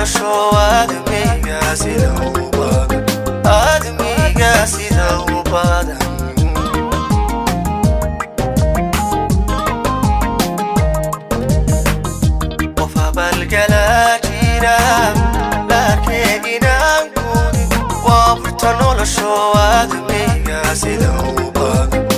nolosho aadmiga sida u badan qof abalgala jira laakiin inaan guudin waa furta nolosho aadmiga sida u badan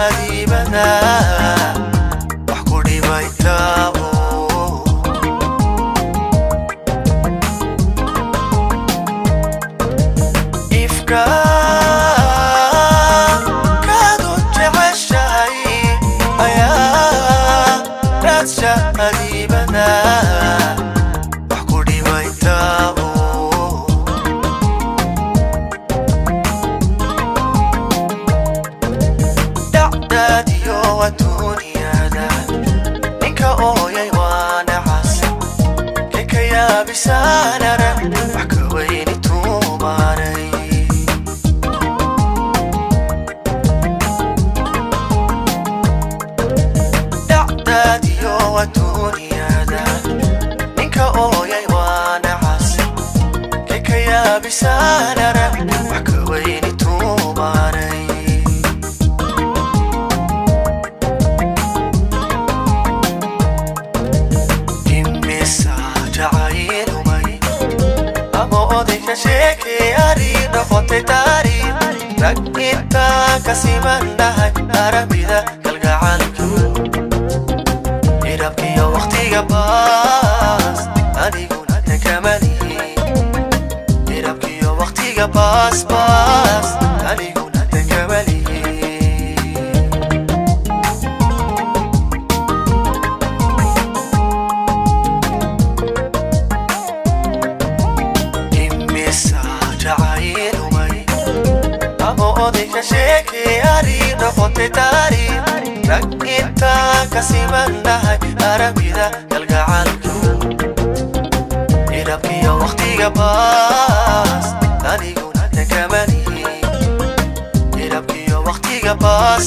adibada wax ku dhibaytaa ifka kaadu jeceshahay ayaa raadsha adibada wax ku dhibaytaa adduunyada ninka ooyay waana cas keka yaabisaanara wax ka weyni tuumaanay dhacdaadiyo adduunyada ninka ooyay waana cas keka yaabisaanara wax ka weyni tuumaanay sheeki ariina qotay taariikh rag intaa ka siman dhahay arabida kalgacalka irabkiyo waqtiga baas adiguna takamalihi irabkiyo waqtiga baas adiguna takamalihi sheeki ariina qotay taariikh rag intaa ka siman dhahay arabida kalgacalka irabkiyo waqtiga baas adiguna takamalihi irabkiyo waqtiga baas